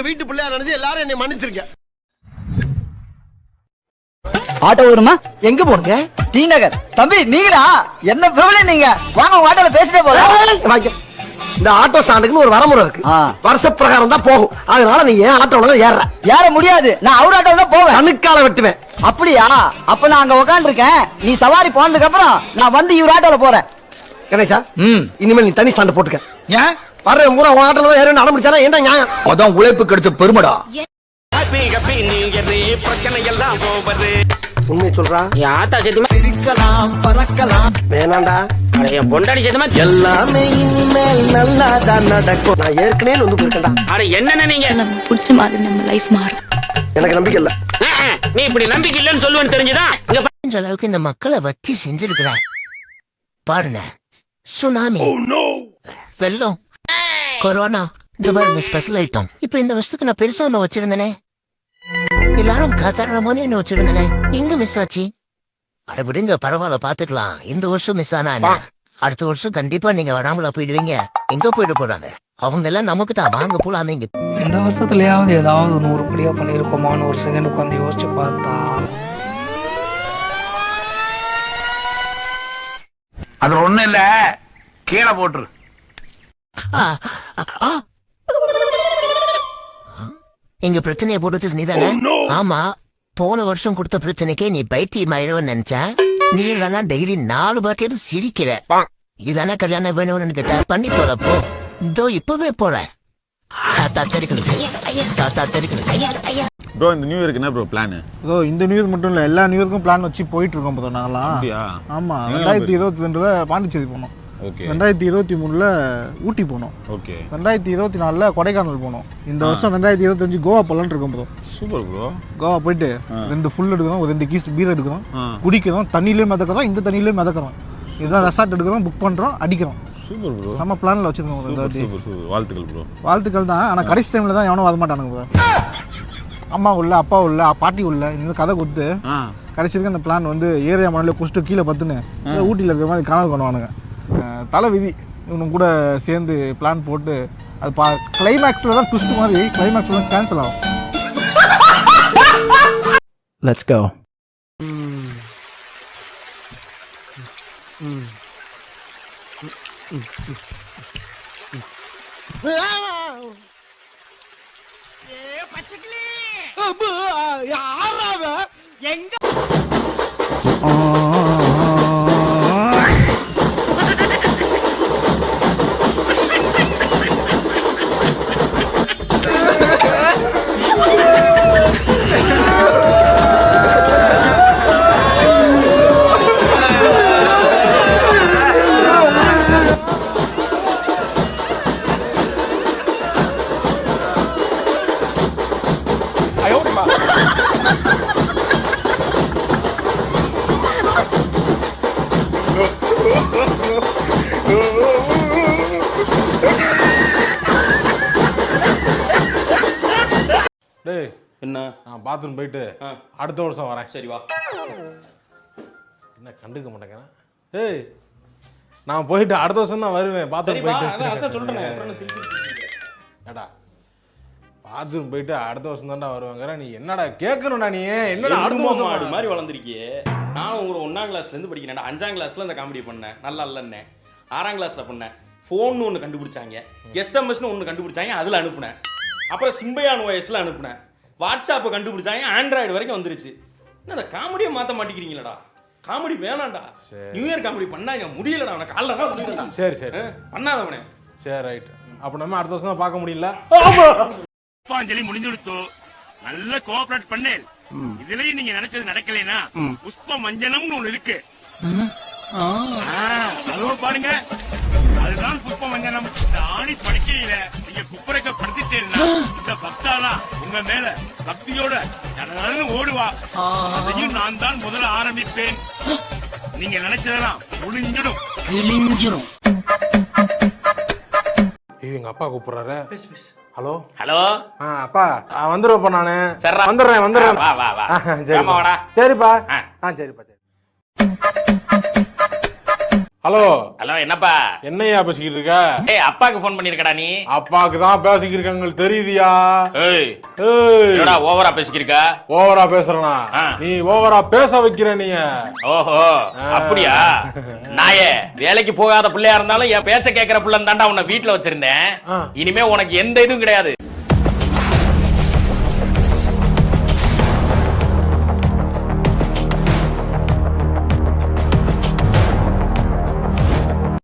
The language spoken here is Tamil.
உங்க வீட்டு பிள்ளையா நினைச்சு எல்லாரும் என்னை மன்னிச்சிருங்க. ஆட்டோ வருமா? எங்க போறீங்க? டி நகர். தம்பி நீங்களா? என்ன பிரபலம் நீங்க? வாங்க உங்க ஆட்டோல பேசிட்டே போலாம். இந்த ஆட்டோ ஸ்டாண்டுக்குன்னு ஒரு வரமுறை இருக்கு. வருஷ பிரகாரம் தான் போகும். அதனால நீ ஏன் ஆட்டோல ஏற? ஏற முடியாது. நான் அவர் ஆட்டோல தான் போவேன். கணுக்கால வெட்டுவேன். அப்படியா? அப்ப நான் அங்க உட்கார்ந்து இருக்கேன். நீ சவாரி போனதுக்கு அப்புறம் நான் வந்து இவர் ஆட்டோல போறேன். கணேசா, இனிமேல் நீ தனி ஸ்டாண்ட் போட்டுக்க. ஏன் வர்ற ஊரா உன் ஆட்டோல தான் ஏறணும் அடம்பிடிச்சானா என்ன நியாயம்? அதான் உழைப்பு கிடைச்ச பெருமடா. உண்மை சொல்றா? யாத்தா செத்துமா சிரிக்கலாம் பறக்கலாம் வேணாண்டா. என் பொண்டாடி செத்துமா எல்லாமே இனிமேல் நல்லாதான் நடக்கும். நான் ஏற்கனவே வந்து போயிருக்கேன்டா. அட என்னென்ன நீங்க நம்ம பிடிச்ச மாதிரி நம்ம லைஃப் மாறும். எனக்கு நம்பிக்கை இல்ல. நீ இப்படி நம்பிக்கை இல்லன்னு சொல்லுவேன்னு தெரிஞ்சுதான் இங்க அளவுக்கு இந்த மக்களை வச்சு செஞ்சிருக்கிற பாருங்க. சுனாமி, வெள்ளம், கொரோனா, இந்த மாதிரி ஸ்பெஷல் ஐட்டம். இப்ப இந்த வருஷத்துக்கு நான் பெருசா ஒண்ணு வச்சிருந்தேனே, எல்லாரும் காத்தாரமான என்ன வச்சிருந்தேனே, எங்க மிஸ் ஆச்சு? அட விடுங்க, பரவாயில்ல பாத்துக்கலாம். இந்த வருஷம் மிஸ் ஆனா அடுத்த வருஷம் கண்டிப்பா நீங்க வராமலா போயிடுவீங்க. எங்க போயிட போறாங்க அவங்க எல்லாம்? நமக்கு தான் வாங்க போலாமே. இந்த வருஷத்துலயாவது ஏதாவது ஒன்று உருப்படியா பண்ணிருக்கோமான்னு ஒரு செகண்ட் உட்காந்து யோசிச்சு பார்த்தா அது ஒண்ணு இல்ல, கீழே போட்டுரு. எங்க பிரச்சனையை போடுறது நீதானே? ஆமா, போன வருஷம் கொடுத்த பிரச்சனைக்கே நீ பைத்தியம் ஆயிடுவன்னு நினைச்ச. நீ இல்லைன்னா டெய்லி 4 பாட்டியாவது சிரிக்கிற. இதானே கல்யாணம் வேணும்னு கேட்ட பண்ணி போறப்போ இதோ இப்பவே போற. தாத்தா தெரிக்கிறது, தாத்தா தெரிக்கிறது. ப்ரோ இந்த நியூ இயருக்கு என்ன ப்ரோ பிளான்? ப்ரோ இந்த நியூ இயர் மட்டும் இல்லை, எல்லா நியூ இயருக்கும் பிளான் வச்சு போயிட்டு இருக்கோம் ப்ரோ நாங்களாம். ஆமா, 2022 பாண்டிச்சேரி போனோம். ஓகே. 2023 ஊட்டி போனோம். ஓகே. 2024 கொடைக்கானல் போனோம். இந்த வருஷம் 2025 கோவா போலான்னு இருக்கோம் ப்ரோ. Super bro. கோவா போயிட்டு 2 ஃபுல் எடுக்கிறோம், ஒரு 2 கீஸ் பீர் எடுக்கிறோம், குடிக்கிறோம், தண்ணியிலேயும் மிதக்கிறோம், இந்த தண்ணியிலேயும் மிதக்கிறோம். இதுதான் ரெசார்ட் எடுக்கிறோம், புக் பண்றோம், அடிக்கிறோம். Super bro. செம்ம பிளான்ல வச்சிருக்கோம். சூப்பர். வாழ்த்துக்கள் ப்ரோ. வாழ்த்துக்கள் தான். ஆனா கடைசி டைம்ல தான் எவனும் வர மாட்டானுங்க ப்ரோ. அம்மா உள்ள, அப்பா உள்ள, பாட்டி உள்ள, இந்த கதை கொடுத்து கடைசிக்கு அந்த பிளான் வந்து ஏரியா மணல குடிச்சிட்டு கீழே பத்துன்னு ஊட்டியில் இருக்கிற மாதிரி கனவு பண்ணுவானுங்க. தலை விதி இவனும் கூட சேர்ந்து பிளான் போட்டு அது கிளைமேக்ஸில் தான் ட்விஸ்ட் மாதிரி கிளைமேக்ஸில் தான் கேன்சல் ஆகும். Let's go. எங்க என்ன நான் பாத்ரூம் போயிட்டு அடுத்த வருஷம் வரேன். சரி வா. என்ன கண்டுக்க மாட்டேங்கிறேன்? ஏய் நான் போயிட்டு அடுத்த வருஷம் தான் வருவேன். பாத்ரூம் போயிட்டு ஏடா பாத்ரூம் போயிட்டு அடுத்த வருஷம் தான்டா வருவாங்க. நீ என்னடா கேட்கணும்டா? நீ என்னடா அடுத்த வருஷம் மாடு மாதிரி வளர்ந்துருக்கியே. நானும் ஒரு 1ஆம் கிளாஸ்லேருந்து படிக்கிறேன். 5ஆம் கிளாஸில் இந்த காமெடி பண்ணேன், நல்லா இல்லைன்னே. 6ஆம் கிளாஸில் பண்ணேன். ஃபோன்னு ஒன்று கண்டுபிடிச்சாங்க, எஸ்எம்எஸ்னு ஒன்று கண்டுபிடிச்சாங்க, அதில் அனுப்புனேன். அப்புறம் சிம்பையான் ஓஎஸில் அனுப்புனேன். வாட்ஸ்அப்பை கண்டுபிடிச்சாங்க, ஆண்ட்ராய்டு வரைக்கும் வந்துருச்சு. என்ன அந்த காமெடியை மாற்ற மாட்டேங்கிறீங்களடா? காமெடி வேணாம்டா. நியூ இயர் காமெடி பண்ணாங்க முடியலடா. அவனை காலைல தான் முடியலடா. சரி சரி பண்ணாதவனே. சரி ரைட். அப்போ நம்ம அடுத்த வருஷம் தான் பார்க்க முடியல. புஷ்பாஞ்சலி முடிஞ்சுடுத்து. நல்ல கோஆபரேட் பண்ணேன். இதுலயும் நீங்க நினைச்சது நடக்கலைன்னா புஷ்ப மஞ்சனம்னு ஒண்ணு இருக்கு. அதுவும் பாருங்க, அதுதான் புஷ்ப மஞ்சனம். இந்த ஆணி படுக்கையில நீங்க குப்புரைக்கப்படுத்திட்டேன்னா இந்த பக்தாலா உங்க மேல பக்தியோட ஓடுவா. அதையும் நான் தான் முதல்ல ஆரம்பிப்பேன். நீங்க நினைச்சதெல்லாம் முடிஞ்சிடும். எங்க அப்பா கூப்பிடுறாரு. Hello hello. அப்பா வந்துருவேன்ப்பா. நானு வந்துடுறேன். வா வா வா. சரிப்பா. சரிப்பா. சரிப்பா. ஹலோ ஹலோ என்னப்பா என்னையா பேசிக்கிட்டு இருக்க? ஏய் அப்பாக்கு ஃபோன் பண்ணிருக்கடா நீ? அப்பாக்கு தான் பேசிக்கிட்டு இருக்க தெரியுதியா? ஏய் ஏய், என்னடா ஓவரா பேசிக்கிருக்க? ஓவரா பேசுறனா? நீ ஓவரா பேச வைக்கிற நீ. ஓஹோ அப்படியா? நாயே வேலைக்கு போகாத பிள்ளையா இருந்தாலும் என் பேச்ச கேக்குற பிள்ளைன்னு தாண்டா உன்னை வீட்டுல வச்சிருந்தேன். இனிமே உனக்கு எந்த இதுவும் கிடையாது.